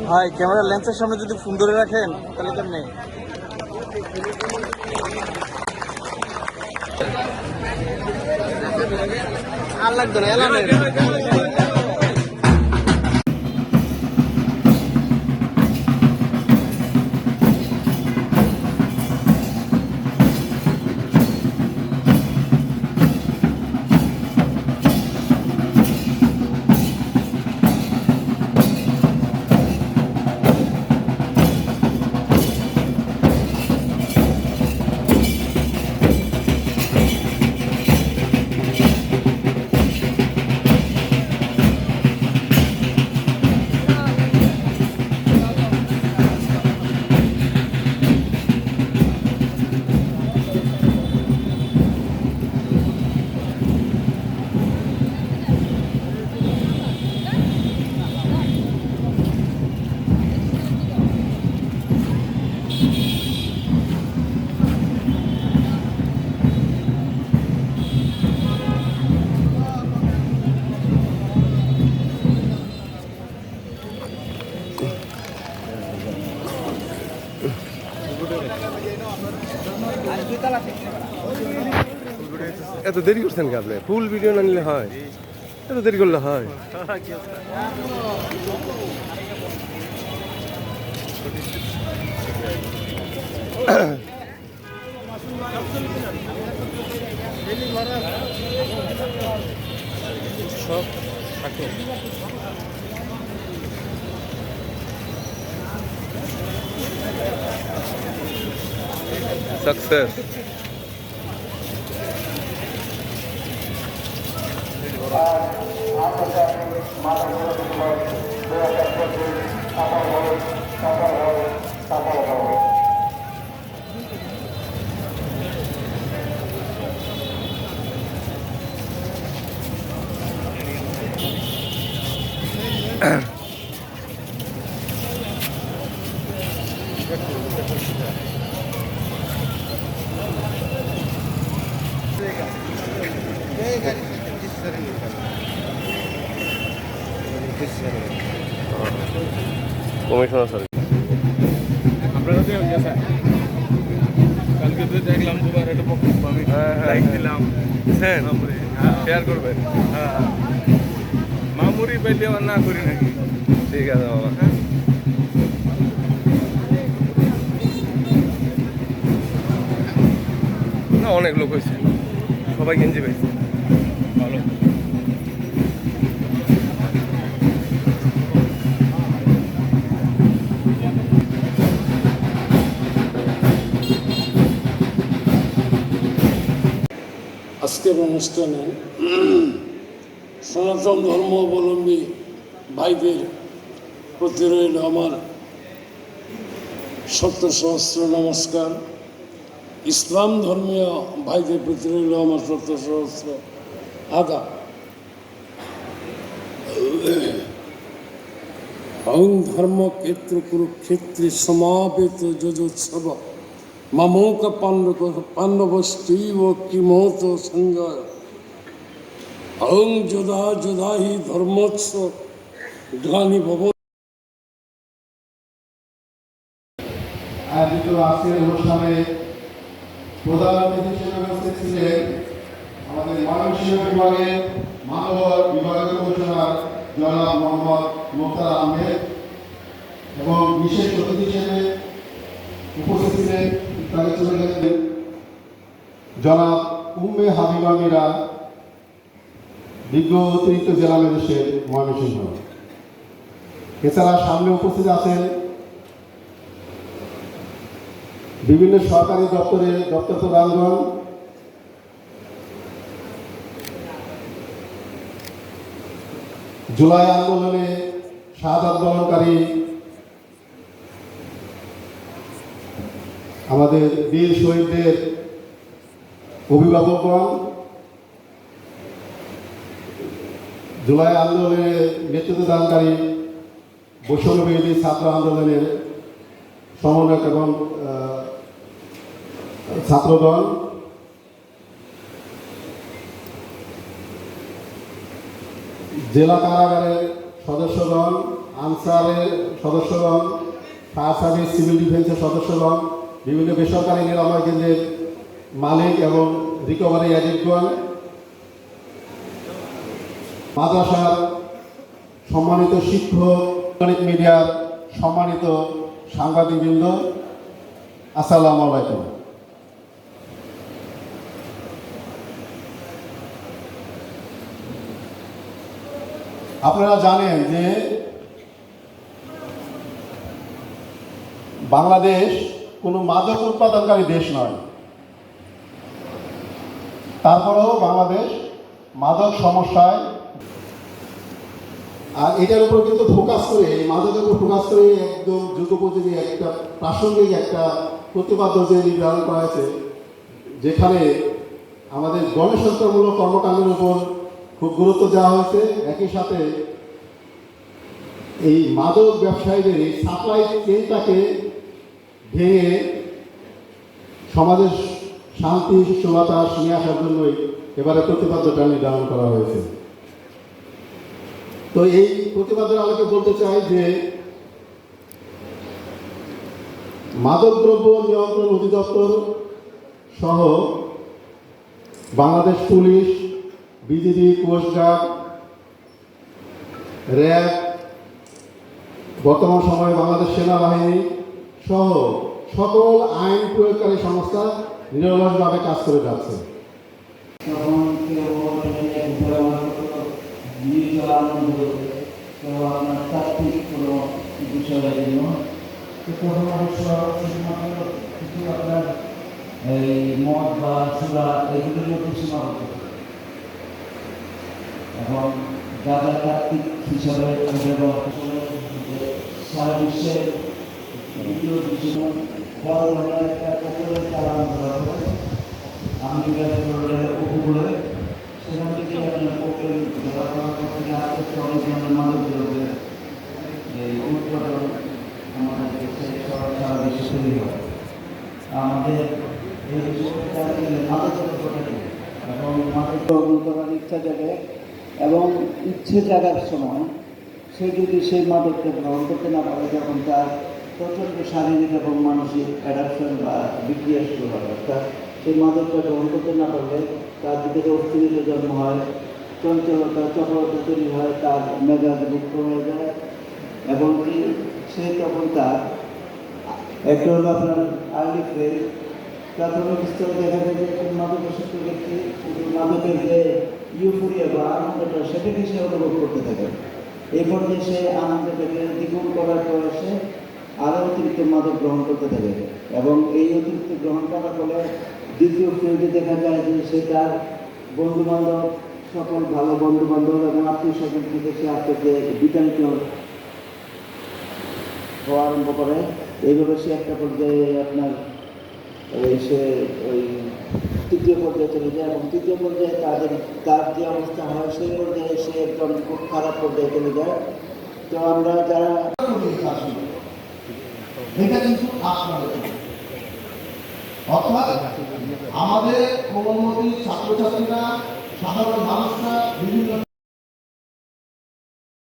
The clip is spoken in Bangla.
ভাই ক্যামেরা লেন্সের সামনে যদি ফোন ধরে রাখেন তাহলে তো নেই। আর লাগতো না এত দেরি করছেন কি আপনি? ফুল ভিডিও না নিলে হয়? এত দেরি করলে হয়? সব সাকসেস। কমিশনার স্যার আপনারা তো কালকে তো দেখলাম দুবার একটা বক্তব্য আমি লাইক দিলাম শেয়ার করবেন। মামুরি পাইলে আবার না করি নাকি? ঠিক আছে বাবা। না অনেক লোক হয়েছে, সবাই গেঞ্জি পাইছে। ভালো। আজকের অনুষ্ঠানে সনাতন ধর্মাবলম্বী ভাইদের প্রতি রইল আমার শত সহস্র নমস্কার। ইসলাম ধর্মীয় ভাইদের প্রতি রইল আমার শত সহস্র আদাব। অং ধর্মক্ষেত্র কুরুক্ষেত্রে সমাবেত যজোৎসব মামোক পাণ্ডবস্তীব কিমত সঞ্জয় অং যোধা যোধাহি ধর্মোৎস গ্লানি ভব। আয়োজিত আজকের অনুষ্ঠানে প্রধান অতিথি হিসেবে উপস্থিত ছিলেন আমাদের ময়মনসিংহ বিভাগের মানব বিভাগের কমিশনার জনাব মোহাম্মদ মুক্তার আহমেদ এবং বিশেষ অতিথি হিসেবে উপস্থিত ছিলেন তাকে চলে গেছেন জনাব উম্মে হাবিবা মীরা, বিজ্ঞ অতিরিক্ত জেলা ম্যাজিস্ট্রেট ময়মনসিংহ। এছাড়া সামনে উপস্থিত আছেন বিভিন্ন সরকারি দপ্তর প্রধানগণ, জুলাই আন্দোলনে শাহাদাত বরণকারী আমাদের বীর শহীদদের অভিভাবকগণ, জুলাই আন্দোলনে নেতৃত্ব দানকারী বৈষম্যবিরোধী ছাত্র আন্দোলনের সমন্বয়ক এবং ছাত্রগণ, জেলা কারাগারের সদস্যগণ, আনসারের সদস্যগণ, ফায়ার সার্ভিস, সিভিল ডিফেন্সের সদস্যগণ, বিভিন্ন বেসরকারি নিরাময় কেন্দ্রের মালিক এবং রিকভারি এজেন্টগণ, মাদ্রাসার সম্মানিত শিক্ষক, ইলেকট্রনিক মিডিয়ার সম্মানিত সাংবাদিকবৃন্দ, আসসালামু আলাইকুম। আপনারা জানেন যে বাংলাদেশ কোনো মাদক উৎপাদনকারী দেশ নয়, তারপরেও বাংলাদেশ মাদক সমস্যায়, আর এটার উপর কিন্তু ফোকাস করে, এই মাদকের উপর ফোকাস করে একদম যুগোপযোগী একটা প্রাসঙ্গিক একটা প্রতিপাদ্য যে নির্ধারণ করা হয়েছে, যেখানে আমাদের গণস্বাস্থ্যমূলক কর্মকাণ্ডের উপর খুব গুরুত্ব দেওয়া হয়েছে। একই সাথে এই মাদক ব্যবসায়ীদের এই সাপ্লাই চেইনটাকে ভেঙে সমাজের শান্তি সুবাতাস নিয়ে আসার জন্যই এবারে প্রতিপাদ্যটা নির্ধারণ করা হয়েছে। তো এই প্রতিপাদ্যের আলোকে বলতে চাই যে মাদকদ্রব্য নিয়ন্ত্রণ অধিদপ্তর সহ Bangladesh police, BGB, coast guard, RAB, বর্তমান সময়ে বাংলাদেশ সেনাবাহিনী সহ সকল আইন প্রয়োগকারী সংস্থা নিরলসভাবে কাজ করে যাচ্ছে। তখন কেউ কেউ আপনার তাত্ত্বিক কোনো বিষয়ের জন্য তখন অবশ্য শুধুমাত্র কিছু আপনার এই মদ বা সুরা এগুলোর মধ্যে সীমাবদ্ধ, এবং যারা তাত্ত্বিক হিসাবে সারা বিশ্বের দ্বিতীয় বিশ্ব বড় ধরনের একটা পুকুরের চালান করা হবে আমেরিকার উপকূলে। সেখান থেকে আপনার পুকুর ধরা করার পর থেকে আস্তে আস্তে অনেক ধরনের মাদক দ্রব্যের এই উৎপাদন আমাদের দেশে সারা বিশ্বে তৈরি হয়। আমাদের এই মাদক দ্রব্য এবং মাদক গ্রহণ করার ইচ্ছা জাগে, এবং ইচ্ছে জাগার সময় সে যদি সেই মাদককে গ্রহণ করতে না পারে, যখন তার প্রচণ্ড শারীরিক এবং মানসিক অ্যাডাপশন বা বিক্রিয়া শুরু হয়। অর্থাৎ সেই মাদকটা গ্রহণ করতে না পারলে তার ভিতরে অস্থিরতা জন্ম হয়, চঞ্চলতা, চপলতা তৈরি হয়, তার মেজাজ মুক্ত হয়ে যায়, এবং সে তখন তার একটা হলো আপনার আর্লি ফেজ। প্রাথমিক স্তরে দেখা যায় যে মাদকাসক্ত ব্যক্তি মাদকের যে ইউফোরিয়া বা আনন্দটা সেটাকে সে অনুভব করতে থাকে। এই পর্যায়ে সে আনন্দটাকে দ্বিগুণ করার প্রয়াসে আরও অতিরিক্ত মাদক গ্রহণ করতে থাকে, এবং এই অতিরিক্ত গ্রহণ করার ফলে দ্বিতীয় ফেজে দেখা যায় যে সে তার বন্ধুবান্ধব, সকল ভালো বন্ধুবান্ধব এবং আত্মীয় স্বজন থেকে সে আস্তে আস্তে বিতাড়িত হওয়া আরম্ভ করে। এইভাবে সে একটা পর্যায়ে আপনার সে ওই তৃতীয় পর্যায়ে চলে যায়, এবং তৃতীয় পর্যায়ে তার যে অবস্থা হয় সেই পর্যায়ে সে একদম খুব খারাপ পর্যায়ে চলে যায়। তো আমরা যারা এটা কিন্তু অর্থাৎ আমাদের কোমলমতি ছাত্রছাত্রীরা, সাধারণ মানুষরা বিভিন্ন